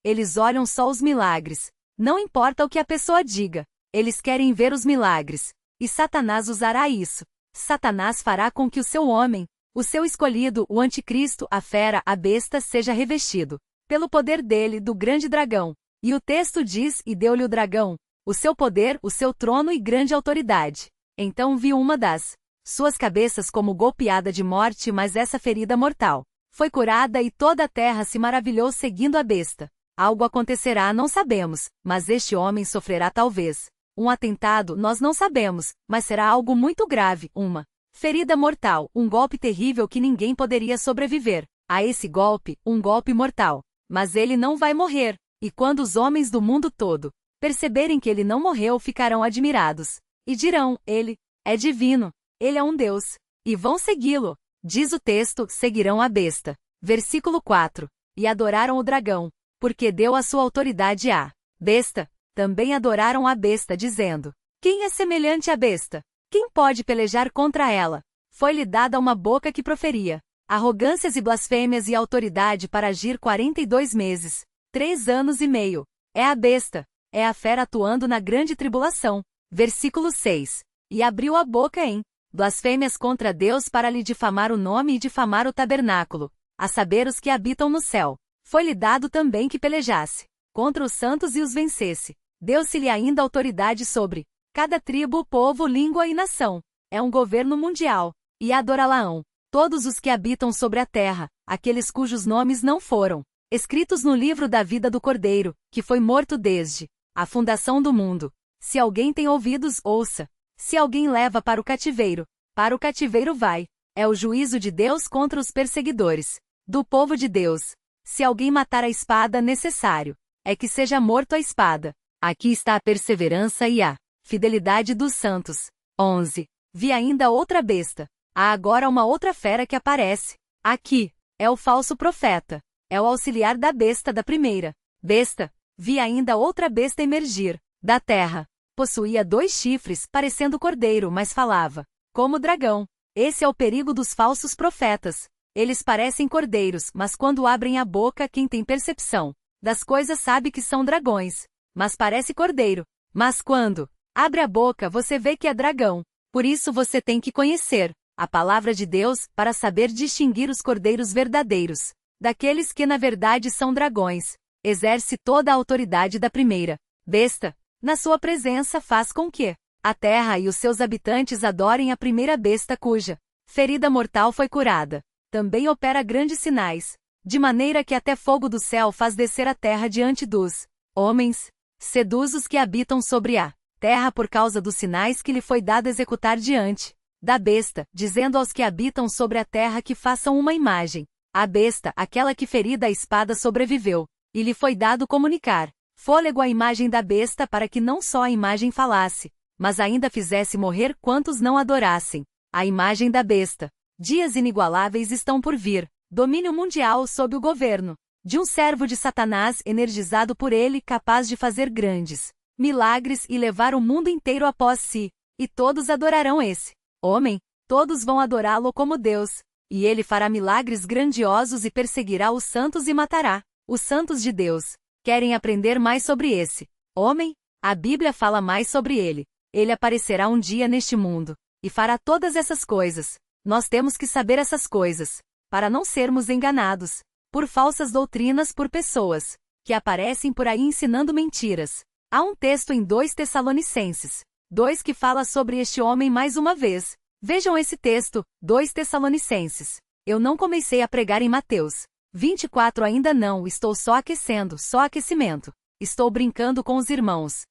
Eles olham só os milagres. Não importa o que a pessoa diga. Eles querem ver os milagres. E Satanás usará isso. Satanás fará com que o seu homem, o seu escolhido, o anticristo, a fera, a besta, seja revestido pelo poder dele, do grande dragão. E o texto diz: e deu-lhe o dragão o seu poder, o seu trono e grande autoridade. Então viu uma das suas cabeças como golpeada de morte, mas essa ferida mortal foi curada e toda a terra se maravilhou seguindo a besta. Algo acontecerá, não sabemos, mas este homem sofrerá talvez um atentado, nós não sabemos, mas será algo muito grave, uma ferida mortal, um golpe terrível que ninguém poderia sobreviver a esse golpe, um golpe mortal. Mas ele não vai morrer, e quando os homens do mundo todo perceberem que ele não morreu, ficarão admirados, e dirão: ele é divino, ele é um Deus, e vão segui-lo. Diz o texto: seguirão a besta. Versículo 4. E adoraram o dragão, porque deu a sua autoridade à besta. Também adoraram a besta, dizendo: quem é semelhante à besta? Quem pode pelejar contra ela? Foi-lhe dada uma boca que proferia arrogâncias e blasfêmias e autoridade para agir 42 meses, 3 anos e meio. É a besta, é a fera atuando na grande tribulação. Versículo 6. E abriu a boca em blasfêmias contra Deus para lhe difamar o nome e difamar o tabernáculo, a saber os que habitam no céu. Foi-lhe dado também que pelejasse contra os santos e os vencesse. Deu-se-lhe ainda autoridade sobre cada tribo, povo, língua e nação. É um governo mundial, e adorá-la-ão todos os que habitam sobre a terra, aqueles cujos nomes não foram escritos no livro da vida do Cordeiro, que foi morto desde a fundação do mundo. Se alguém tem ouvidos, ouça. Se alguém leva para o cativeiro vai. É o juízo de Deus contra os perseguidores do povo de Deus. Se alguém matar a espada, necessário é que seja morto a espada. Aqui está a perseverança e a fidelidade dos santos. 11. Vi ainda outra besta. Há agora uma outra fera que aparece. Aqui é o falso profeta. É o auxiliar da besta da primeira besta. Vi ainda outra besta emergir da terra. Possuía 2 chifres, parecendo cordeiro, mas falava como dragão. Esse é o perigo dos falsos profetas. Eles parecem cordeiros, mas quando abrem a boca, quem tem percepção das coisas sabe que são dragões. Mas parece cordeiro. Mas quando abre a boca, você vê que é dragão. Por isso você tem que conhecer a palavra de Deus para saber distinguir os cordeiros verdadeiros daqueles que na verdade são dragões. Exerce toda a autoridade da primeira besta. Na sua presença faz com que a terra e os seus habitantes adorem a primeira besta cuja ferida mortal foi curada. Também opera grandes sinais, de maneira que até fogo do céu faz descer a terra diante dos homens. Seduz os que habitam sobre a terra por causa dos sinais que lhe foi dado executar diante da besta, dizendo aos que habitam sobre a terra que façam uma imagem. A besta, aquela que ferida a espada sobreviveu, e lhe foi dado comunicar fôlego à imagem da besta para que não só a imagem falasse, mas ainda fizesse morrer quantos não adorassem a imagem da besta. Dias inigualáveis estão por vir, domínio mundial sob o governo de um servo de Satanás energizado por ele, capaz de fazer grandes milagres e levar o mundo inteiro após si, e todos adorarão esse homem, todos vão adorá-lo como Deus, e ele fará milagres grandiosos e perseguirá os santos e matará os santos de Deus. Querem aprender mais sobre esse homem? A Bíblia fala mais sobre ele. Ele aparecerá um dia neste mundo e fará todas essas coisas. Nós temos que saber essas coisas para não sermos enganados por falsas doutrinas, por pessoas que aparecem por aí ensinando mentiras. Há um texto em 2 Tessalonicenses 2 que fala sobre este homem mais uma vez. Vejam esse texto, 2 Tessalonicenses. Eu não comecei a pregar em Mateus 24 ainda não, estou só aquecendo, só aquecimento. Estou brincando com os irmãos.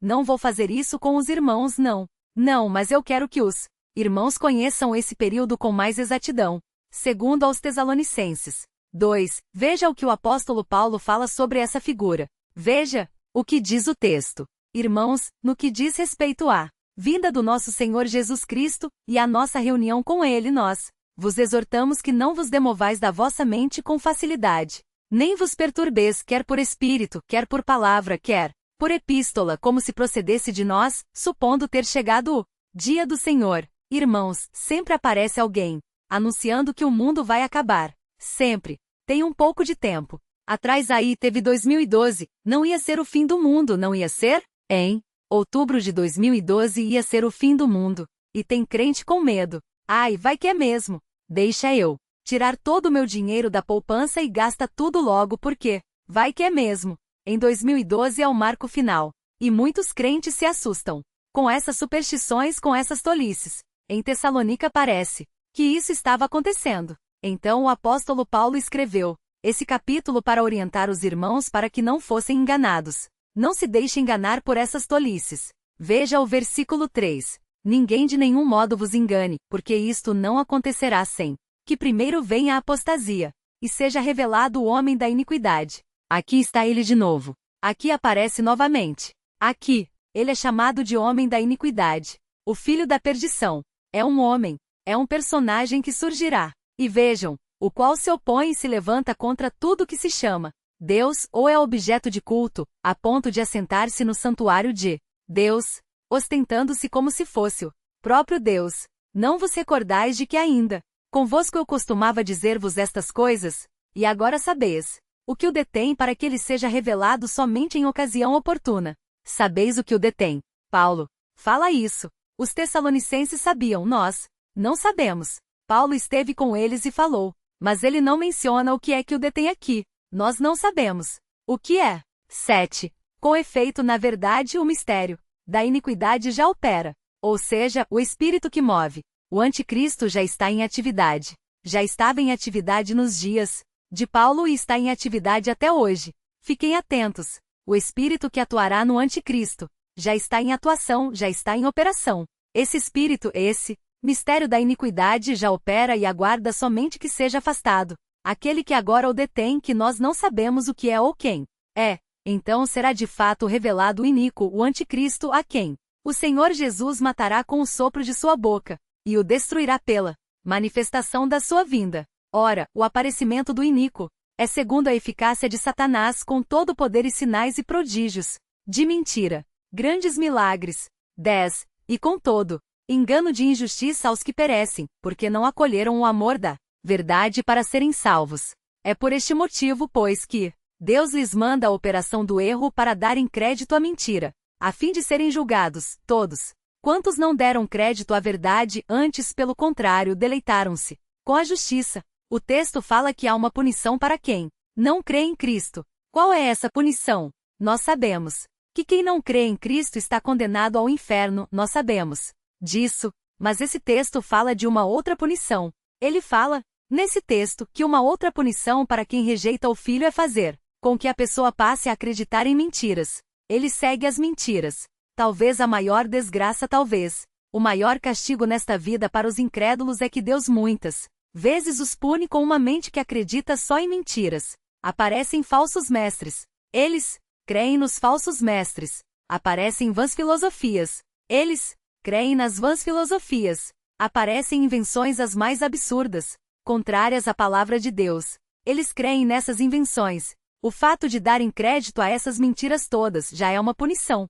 Não vou fazer isso com os irmãos, não. Não, mas eu quero que os irmãos conheçam esse período com mais exatidão. Segundo aos Tessalonicenses 2, veja o que o apóstolo Paulo fala sobre essa figura. Veja o que diz o texto. Irmãos, no que diz respeito à vinda do nosso Senhor Jesus Cristo e à nossa reunião com Ele, nós vos exortamos que não vos demovais da vossa mente com facilidade, nem vos perturbeis quer por espírito, quer por palavra, quer por epístola, como se procedesse de nós, supondo ter chegado o dia do Senhor. Irmãos, sempre aparece alguém anunciando que o mundo vai acabar. Sempre. Tem um pouco de tempo. Atrás aí teve 2012, não ia ser o fim do mundo, não ia ser? Em outubro de 2012 ia ser o fim do mundo. E tem crente com medo. Ai, vai que é mesmo. Deixa eu tirar todo o meu dinheiro da poupança e gasta tudo logo porque vai que é mesmo. Em 2012 é o marco final. E muitos crentes se assustam com essas superstições, com essas tolices. Em Tessalônica parece que isso estava acontecendo. Então o apóstolo Paulo escreveu esse capítulo para orientar os irmãos para que não fossem enganados. Não se deixe enganar por essas tolices. Veja o versículo 3. Ninguém de nenhum modo vos engane, porque isto não acontecerá sem que primeiro venha a apostasia, e seja revelado o homem da iniquidade. Aqui está ele de novo. Aqui aparece novamente. Aqui, ele é chamado de homem da iniquidade, o filho da perdição. É um homem, é um personagem que surgirá. E vejam, o qual se opõe e se levanta contra tudo que se chama Deus ou é objeto de culto, a ponto de assentar-se no santuário de Deus, ostentando-se como se fosse o próprio Deus. Não vos recordais de que ainda convosco eu costumava dizer-vos estas coisas, e agora sabeis o que o detém para que ele seja revelado somente em ocasião oportuna. Sabeis o que o detém. Paulo fala isso. Os tessalonicenses sabiam, nós não sabemos. Paulo esteve com eles e falou, mas ele não menciona o que é que o detém aqui. Nós não sabemos. O que é? 7. Com efeito, na verdade, o mistério da iniquidade já opera. Ou seja, o espírito que move o anticristo já está em atividade. Já estava em atividade nos dias de Paulo e está em atividade até hoje. Fiquem atentos. O espírito que atuará no anticristo já está em atuação, já está em operação. Esse espírito, esse mistério da iniquidade já opera e aguarda somente que seja afastado. Aquele que agora o detém, que nós não sabemos o que é ou quem é. Então será de fato revelado o iníquo, o anticristo, a quem o Senhor Jesus matará com o sopro de sua boca, e o destruirá pela manifestação da sua vinda. Ora, o aparecimento do iníquo é segundo a eficácia de Satanás com todo poder e sinais e prodígios de mentira, grandes milagres. 10. E com todo engano de injustiça aos que perecem, porque não acolheram o amor da verdade para serem salvos. É por este motivo, pois, que Deus lhes manda a operação do erro para darem crédito à mentira, a fim de serem julgados, todos quantos não deram crédito à verdade, antes, pelo contrário, deleitaram-se com a justiça. O texto fala que há uma punição para quem não crê em Cristo. Qual é essa punição? Nós sabemos que quem não crê em Cristo está condenado ao inferno, nós sabemos disso, mas esse texto fala de uma outra punição. Ele fala, nesse texto, que uma outra punição para quem rejeita o Filho é fazer com que a pessoa passe a acreditar em mentiras. Ele segue as mentiras. Talvez a maior desgraça, talvez o maior castigo nesta vida para os incrédulos é que Deus muitas vezes os pune com uma mente que acredita só em mentiras. Aparecem falsos mestres. Eles creem nos falsos mestres. Aparecem vãs filosofias. Eles creem nas vãs filosofias. Aparecem invenções as mais absurdas, contrárias à palavra de Deus. Eles creem nessas invenções. O fato de darem crédito a essas mentiras todas já é uma punição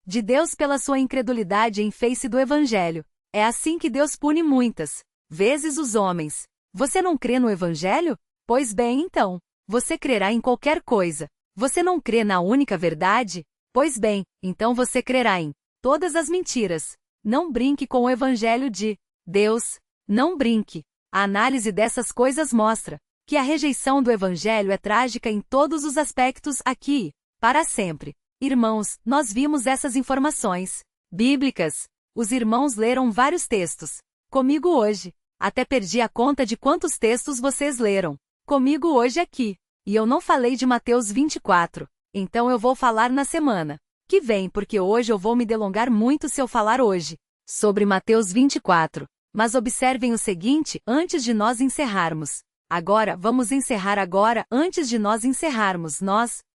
de Deus pela sua incredulidade em face do Evangelho. É assim que Deus pune muitas vezes os homens. Você não crê no Evangelho? Pois bem, então, você crerá em qualquer coisa. Você não crê na única verdade? Pois bem, então você crerá em todas as mentiras. Não brinque com o Evangelho de Deus. Não brinque. A análise dessas coisas mostra que a rejeição do Evangelho é trágica em todos os aspectos aqui, para sempre. Irmãos, nós vimos essas informações bíblicas. Os irmãos leram vários textos comigo hoje. Até perdi a conta de quantos textos vocês leram comigo hoje aqui. E eu não falei de Mateus 24. Então eu vou falar na semana que vem, porque hoje eu vou me delongar muito se eu falar hoje sobre Mateus 24. Mas observem o seguinte, antes de nós encerrarmos. Agora, vamos encerrar agora, antes de nós encerrarmos,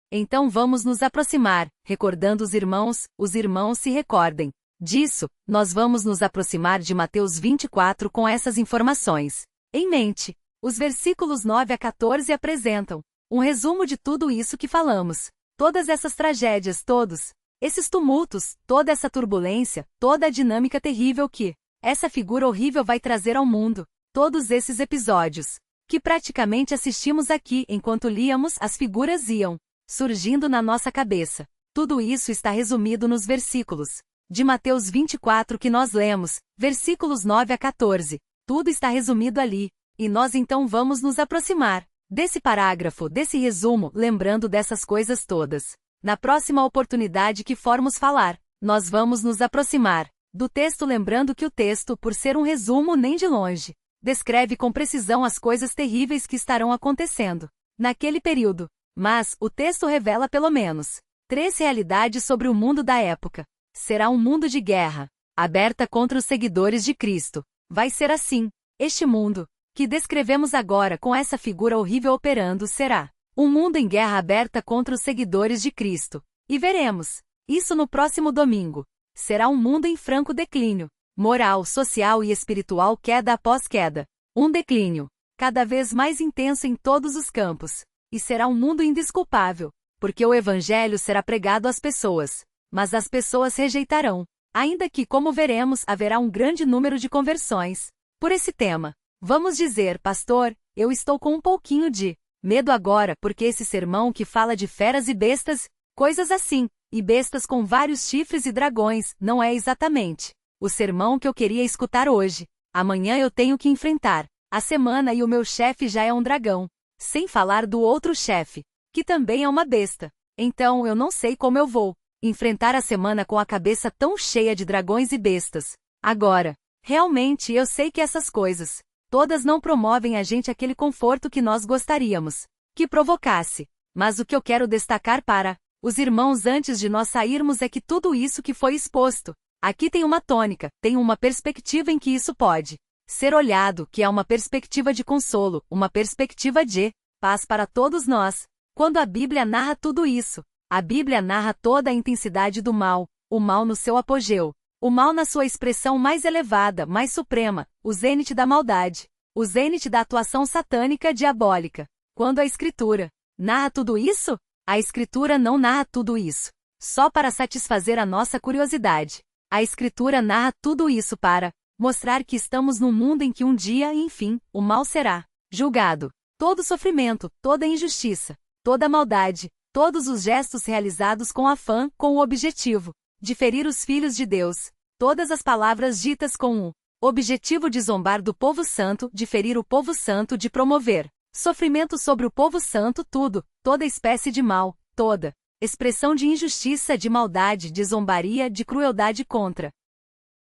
então vamos nos aproximar, recordando os irmãos se recordem disso, nós vamos nos aproximar de Mateus 24 com essas informações em mente. Os versículos 9 a 14 apresentam um resumo de tudo isso que falamos. Todas essas tragédias, todos esses tumultos, toda essa turbulência, toda a dinâmica terrível que essa figura horrível vai trazer ao mundo. Todos esses episódios que praticamente assistimos aqui enquanto líamos, as figuras iam surgindo na nossa cabeça. Tudo isso está resumido nos versículos de Mateus 24 que nós lemos, versículos 9 a 14. Tudo está resumido ali, e nós então vamos nos aproximar desse parágrafo, desse resumo, lembrando dessas coisas todas. Na próxima oportunidade que formos falar, nós vamos nos aproximar do texto, lembrando que o texto, por ser um resumo, nem de longe descreve com precisão as coisas terríveis que estarão acontecendo naquele período. Mas o texto revela pelo menos 3 realidades sobre o mundo da época. Será um mundo de guerra, aberta contra os seguidores de Cristo. Vai ser assim. Este mundo, que descrevemos agora com essa figura horrível operando, será um mundo em guerra aberta contra os seguidores de Cristo. E veremos isso no próximo domingo. Será um mundo em franco declínio, moral, social e espiritual, queda após queda. Um declínio cada vez mais intenso em todos os campos. E será um mundo indesculpável, porque o Evangelho será pregado às pessoas, mas as pessoas rejeitarão. Ainda que, como veremos, haverá um grande número de conversões por esse tema. Vamos dizer, pastor, eu estou com um pouquinho de medo agora, porque esse sermão que fala de feras e bestas, coisas assim, e bestas com vários chifres e dragões, não é exatamente o sermão que eu queria escutar hoje. Amanhã eu tenho que enfrentar a semana e o meu chefe já é um dragão. Sem falar do outro chefe, que também é uma besta. Então eu não sei como eu vou enfrentar a semana com a cabeça tão cheia de dragões e bestas. Agora, realmente eu sei que essas coisas todas não promovem a gente aquele conforto que nós gostaríamos que provocasse. Mas o que eu quero destacar para os irmãos antes de nós sairmos é que tudo isso que foi exposto aqui tem uma tônica, tem uma perspectiva em que isso pode ser olhado, que é uma perspectiva de consolo, uma perspectiva de paz para todos nós. Quando a Bíblia narra tudo isso, a Bíblia narra toda a intensidade do mal, o mal no seu apogeu, o mal na sua expressão mais elevada, mais suprema, o zênite da maldade, o zênite da atuação satânica diabólica. Quando a Escritura narra tudo isso, a Escritura não narra tudo isso só para satisfazer a nossa curiosidade. A Escritura narra tudo isso para mostrar que estamos num mundo em que um dia, enfim, o mal será julgado. Todo sofrimento, toda injustiça, toda maldade, todos os gestos realizados com afã, com o objetivo de ferir os filhos de Deus, todas as palavras ditas com o objetivo de zombar do povo santo, de ferir o povo santo, de promover sofrimento sobre o povo santo, tudo, toda espécie de mal, toda expressão de injustiça, de maldade, de zombaria, de crueldade contra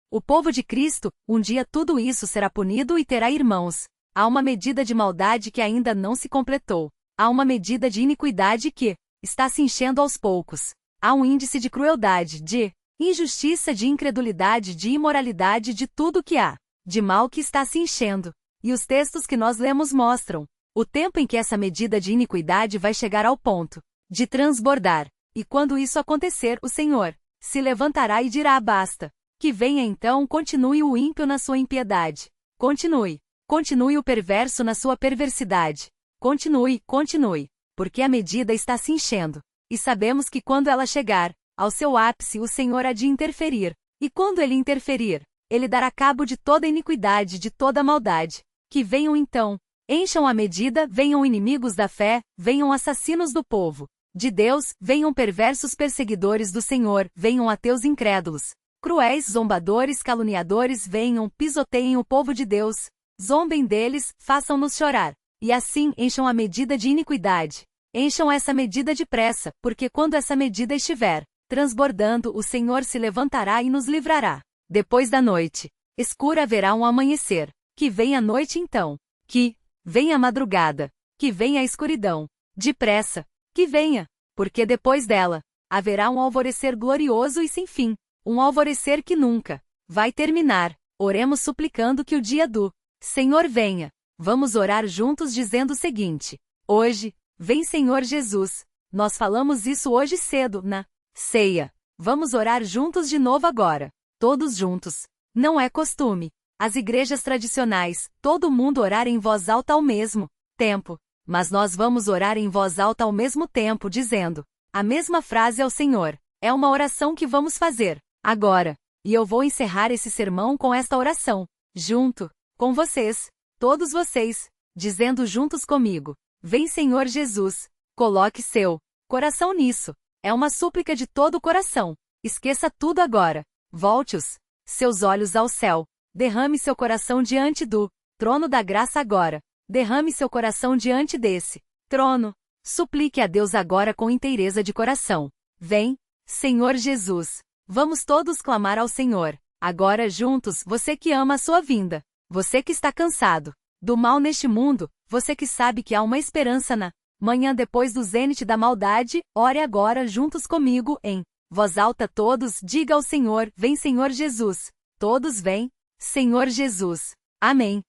o povo de Cristo, um dia tudo isso será punido e terá irmãos. Há uma medida de maldade que ainda não se completou. Há uma medida de iniquidade que está se enchendo aos poucos. Há um índice de crueldade, de injustiça, de incredulidade, de imoralidade, de tudo que há de mal que está se enchendo. E os textos que nós lemos mostram o tempo em que essa medida de iniquidade vai chegar ao ponto de transbordar. E quando isso acontecer, o Senhor se levantará e dirá: basta. Que venha então, continue o ímpio na sua impiedade. Continue o perverso na sua perversidade. Continue, porque a medida está se enchendo. E sabemos que quando ela chegar ao seu ápice, o Senhor há de interferir. E quando ele interferir, ele dará cabo de toda iniquidade, de toda maldade. Que venham então, encham a medida, venham inimigos da fé, venham assassinos do povo de Deus, venham perversos perseguidores do Senhor, venham ateus incrédulos, cruéis, zombadores, caluniadores, venham, pisoteiem o povo de Deus, zombem deles, façam-nos chorar. E assim encham a medida de iniquidade. Encham essa medida depressa, porque quando essa medida estiver transbordando, o Senhor se levantará e nos livrará. Depois da noite escura haverá um amanhecer. Que venha a noite então. Que venha a madrugada. Que venha a escuridão. Depressa. Que venha. Porque depois dela haverá um alvorecer glorioso e sem fim. Um alvorecer que nunca vai terminar. Oremos suplicando que o dia do Senhor venha. Vamos orar juntos dizendo o seguinte: hoje, vem Senhor Jesus. Nós falamos isso hoje cedo, na ceia. Vamos orar juntos de novo agora. Todos juntos. Não é costume. As igrejas tradicionais, todo mundo orar em voz alta ao mesmo tempo. Mas nós vamos orar em voz alta ao mesmo tempo, dizendo a mesma frase ao Senhor. É uma oração que vamos fazer agora. E eu vou encerrar esse sermão com esta oração, junto com vocês, todos vocês, dizendo juntos comigo: vem Senhor Jesus. Coloque seu coração nisso. É uma súplica de todo o coração. Esqueça tudo agora. Volte os seus olhos ao céu. Derrame seu coração diante do trono da graça agora. Derrame seu coração diante desse trono. Suplique a Deus agora com inteireza de coração. Vem, Senhor Jesus. Vamos todos clamar ao Senhor. Agora juntos, você que ama a sua vinda. Você que está cansado do mal neste mundo. Você que sabe que há uma esperança na manhã depois do zênite da maldade. Ore agora juntos comigo em voz alta todos. Diga ao Senhor: vem Senhor Jesus. Todos vêm, Senhor Jesus. Amém.